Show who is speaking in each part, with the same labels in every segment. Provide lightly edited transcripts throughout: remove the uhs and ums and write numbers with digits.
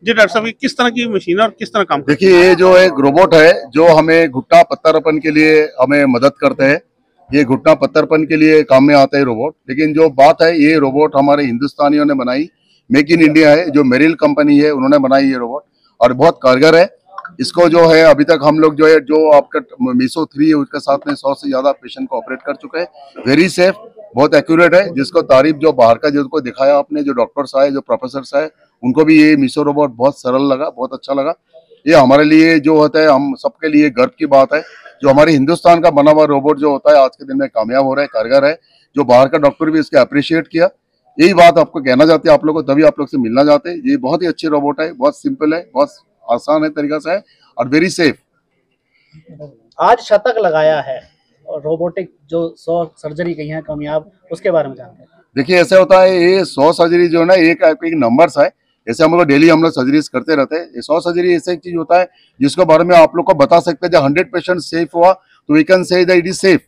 Speaker 1: जी doctor साहब, किस तरह की मशीन है और किस तरह काम करती
Speaker 2: देखिए, ये जो एक रोबोट है जो हमें घुटना पत्थरपन के लिए हमें मदद करते हैं। ये घुटना पत्थरपन के लिए काम में आता है रोबोट। लेकिन जो बात है, ये रोबोट हमारे हिंदुस्तानियों ने बनाई, मेक इन इंडिया है, जो मेरिल कंपनी है उन्होंने बनाई ये रोबोट, और बहुत कारगर है। इसको जो है अभी तक हम लोग जो है, जो आपका मीसो 3 है उसके साथ में 100 से ज्यादा पेशेंट को ऑपरेट कर चुके हैं। वेरी सेफ, बहुत एक्यूरेट है। जिसको तारीफ जो बाहर का जिसको दिखाया आपने, जो डॉक्टर्स आए, जो प्रोफेसर आए, उनको भी ये मीसो रोबोट बहुत सरल लगा, बहुत अच्छा लगा। ये हमारे लिए जो होता है, हम सबके लिए गर्व की बात है। जो हमारे हिंदुस्तान का बना हुआ रोबोट जो होता है आज के दिन में कामयाब हो रहा है, कारगर है। जो बाहर का डॉक्टर भी इसके अप्रिशिएट किया। यही बात आपको कहना चाहते हैं आप लोगों को, तभी आप लोग से मिलना चाहते हैं। ये बहुत ही अच्छी रोबोट है, बहुत सिंपल है, बहुत आसान है तरीका से है, और वेरी सेफ।
Speaker 3: आज शतक लगाया है और रोबोटिक जो 100 सर्जरी की है कामयाब, उसके बारे में जानते हैं।
Speaker 2: देखिए, ऐसा होता है, ये 100 सर्जरी जो है ना, एक नंबर्स है। जैसे हम लोग डेली हम लोग सर्जरीज करते रहते हैं। ये 100 सर्जरी ऐसा एक चीज होता है जिसके बारे में आप लोग को बता सकते हैं। जब 100% सेफ हुआ तो we can say that it is safe.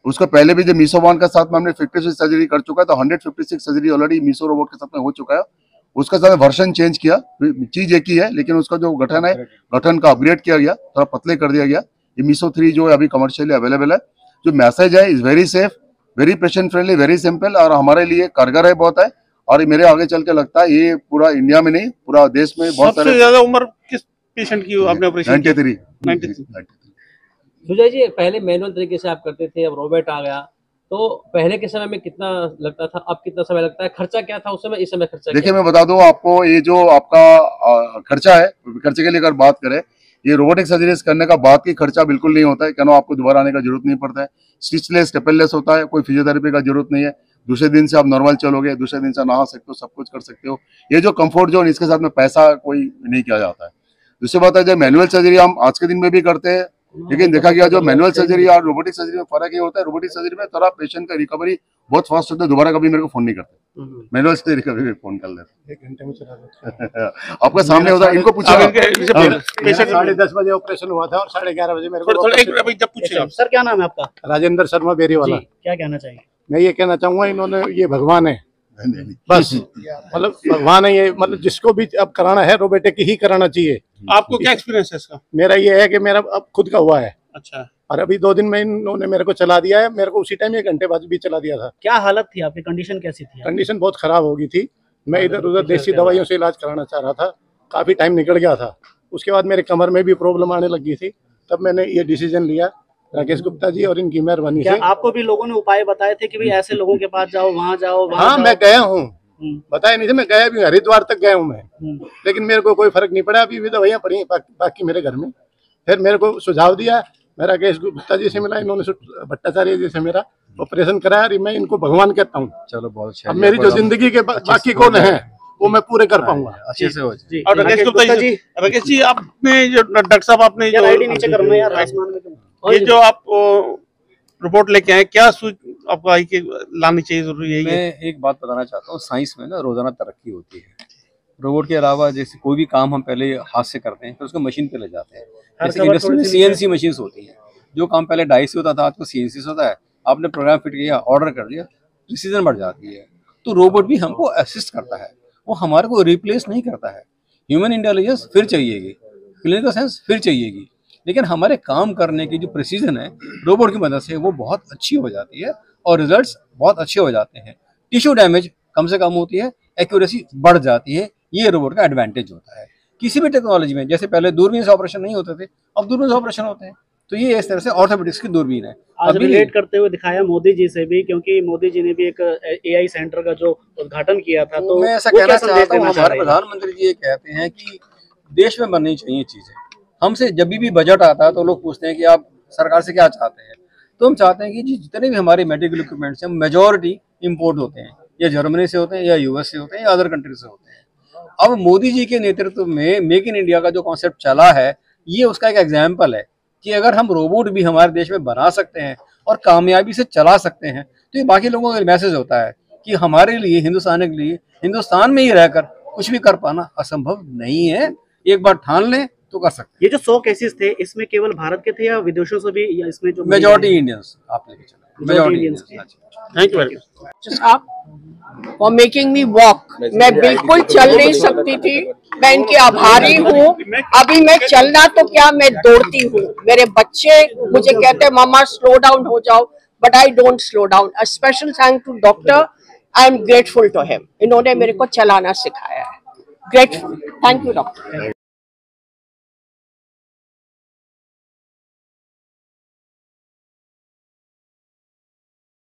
Speaker 2: उसको पहले भी जो मीसो 1 के साथ में हमने 56 सर्जरी कर चुका है, तो 156 सर्जरी ऑलरेडी मीसो रोबोट के साथ में हो चुका है। उसका साथ वर्जन चेंज किया, चीज एक ही है, लेकिन उसका जो गठन है, गठन का अपग्रेड किया गया, थोड़ा पतले कर दिया गया। ये मीसो 3 जो है अभी कमर्शियली अवेलेबल है। जो मैसेज है is very safe, very patient friendly, very simple, और हमारे लिए कारगर है बहुत है। और मेरे आगे चल के लगता है ये पूरा इंडिया में नहीं, पूरा देश में बहुत
Speaker 1: सबसे ज्यादा उम्र किस पेशेंट की आपने ऑपरेशन
Speaker 2: 93।
Speaker 4: सुजय जी, पहले मैनुअल तरीके से आप करते थे, अब रोबोट आ गया, तो पहले के समय में कितना लगता था, अब कितना समय लगता है, खर्चा क्या था उस समय, इस समय खर्चा?
Speaker 2: देखिए, मैं बता दूं आपको, ये जो आपका खर्चा है, खर्चे के लिए अगर बात करें, ये रोबोटिक सर्जरीज करने का बाद की खर्चा बिल्कुल नहीं होता है। क्या आपको दोबारा आने का जरूरत नहीं पड़ता है। स्टिचलेस, स्टेपललेस होता है, कोई फिजियोथेरेपी का जरूरत नहीं है। दूसरे दिन से आप नॉर्मल चलोगे, दूसरे दिन से नहा सकते हो, सब कुछ कर सकते हो। ये जो कंफर्ट जोन, इसके साथ में पैसा कोई नहीं किया जाता है। दूसरी बात है, जो मैनुअल सर्जरी हम आज के दिन में भी करते हैं, लेकिन देखा गया जो मैनुअल सर्जरी और रोबोटिक सर्जरी में फर्क ये होता है, रोबोटिक सर्जरी में थोड़ा पेशेंट का रिकवरी बहुत फास्ट होता है। दोबारा कभी मेरे को फोन नहीं करते, मैनुअल सर्जरी कभी फोन कर लेते,
Speaker 5: 1 घंटे में चला देते।
Speaker 2: आपका सामने होता है। इनको पूछा,
Speaker 5: पेशेंट 10:30 बजे ऑपरेशन हुआ था और 11:30 बजे मेरे को।
Speaker 3: सर क्या नाम है आपका?
Speaker 5: राजेंद्र शर्मा बेरी वाला।
Speaker 3: क्या कहना चाहिए?
Speaker 5: मैं ये कहना चाहूंगा, इन्होंने, ये भगवान है बस, मतलब भगवान है ये, मतलब जिसको भी अब कराना है रोबोटिक ही कराना चाहिए।
Speaker 1: आपको क्या एक्सपीरियंस है इसका?
Speaker 5: मेरा ये है कि मेरा अब खुद का हुआ है।
Speaker 1: अच्छा।
Speaker 5: और अभी 2 दिन में इन्होंने मेरे को चला दिया है। मेरे को उसी टाइम 1 घंटे बाद भी चला दिया था।
Speaker 3: क्या हालत थी आपकी, कंडीशन कैसी थी?
Speaker 5: कंडीशन बहुत खराब हो गई थी। मैं इधर उधर देसी दवाइयों से इलाज कराना चाह रहा था, काफी टाइम निकल गया था। उसके बाद मेरे कमर में भी प्रॉब्लम आने लगी थी, तब मैंने ये डिसीजन लिया, राकेश गुप्ता जी और इनकी मेहरबानी से।
Speaker 3: आपको भी लोगों ने उपाय बताए थे कि भाई ऐसे लोगों के पास जाओ, वहाँ जाओ,
Speaker 5: हाँ, मैं गया हूँ, बताया नहीं थे, मैं गया भी, हरिद्वार तक गया हूँ मैं, लेकिन मेरे को कोई फर्क नहीं पड़ा। अभी भी दवाइयाँ पड़ी हैं बाकी मेरे घर में। फिर मेरे को सुझाव दिया, मैं राकेश गुप्ता जी से मिला, इन्होंने भट्टाचार्य जी से मेरा ऑपरेशन कराया, और मैं इनको भगवान कहता हूँ।
Speaker 2: चलो, बहुत अच्छा।
Speaker 5: अब मेरी जो जिंदगी के बाकी कौन है वो मैं पूरे कर पाऊंगा
Speaker 2: अच्छे से हो जाए।
Speaker 1: और राकेश गुप्ता जी, राकेश जी, आपने जो डॉक्टर साहब, आपने जो
Speaker 3: नीचे करना यार, आसमान में
Speaker 1: ये जो आप रिपोर्ट लेके आए, क्या आपको आई कि लानी चाहिए, जरूरी है?
Speaker 6: मैं एक बात बताना चाहता हूँ, साइंस में ना रोजाना तरक्की होती है। रोबोट के अलावा जैसे कोई भी काम हम पहले हाथ से करते हैं, फिर उसको मशीन पे ले जाते हैं। जैसे इंडस्ट्री में CNC मशीन्स होती हैं। जो काम पहले डाई से होता था, आज को CNC से होता है। आपने प्रोग्राम फिट किया, ऑर्डर कर दिया, प्रिसीजन बढ़ जाती है। तो रोबोट भी हमको असिस्ट करता है, वो हमारे को रिप्लेस नहीं करता है। ह्यूमन इंटेलिजेंस फिर चाहिएगी, क्लिनिकल सेंस फिर चाहिएगी, लेकिन हमारे काम करने की जो प्रिसीजन है रोबोट की मदद से वो बहुत अच्छी हो जाती है और रिजल्ट्स बहुत अच्छे हो जाते हैं। टिश्यू डैमेज कम से कम होती है, एक्यूरेसी बढ़ जाती है। ये रोबोट का एडवांटेज होता है। किसी भी टेक्नोलॉजी में, जैसे पहले दूरबीन से ऑपरेशन नहीं होते थे, अब दूरबीन से ऑपरेशन होते हैं। तो ये इस तरह से ऑर्थोपेडिक्स की दूरबीन है।
Speaker 3: आज रिलेट करते हुए दिखाया मोदी जी से भी, क्योंकि मोदी जी ने भी एक AI सेंटर का जो उद्घाटन किया था। तो
Speaker 6: मैं ऐसा कहना चाहता हूँ, हमारे प्रधानमंत्री जी ये कहते हैं कि देश में बननी चाहिए चीजें। हमसे जब भी बजट आता है तो लोग पूछते हैं कि आप सरकार से क्या चाहते हैं, तो हम चाहते हैं कि जितने भी हमारे मेडिकल इक्विपमेंट्स हैं, मेजॉरिटी इंपोर्ट होते हैं, या जर्मनी से होते हैं, या US से होते हैं, या अदर कंट्री से होते हैं। अब मोदी जी के नेतृत्व में मेक इन इंडिया का जो कॉन्सेप्ट चला है, ये उसका एक एग्जाम्पल है कि अगर हम रोबोट भी हमारे देश में बना सकते हैं और कामयाबी से चला सकते हैं, तो ये बाकी लोगों का मैसेज होता है कि हमारे लिए, हिंदुस्तान के लिए, हिंदुस्तान में ही रहकर कुछ भी कर पाना असंभव नहीं है। एक बार ठान लें तो कर सकते हैं।
Speaker 3: ये जो 100 केसेस थे, इसमें केवल भारत के थे या विदेशों से भी, या इसमें जो
Speaker 6: मेजॉरिटी इंडियंस आप लेके चले?
Speaker 1: Thank you very much.
Speaker 7: For making me walk. मैं बिल्कुल चल नहीं सकती थी, मैं इनकी आभारी हूँ। अभी मैं चलना तो क्या, मैं दौड़ती हूँ। मेरे बच्चे मुझे कहते हैं मामा स्लो डाउन हो जाओ, but I don't slow down. A special thank to doctor, I am grateful to him. इन्होंने मेरे को चलाना सिखाया है। Grateful, thank you doctor.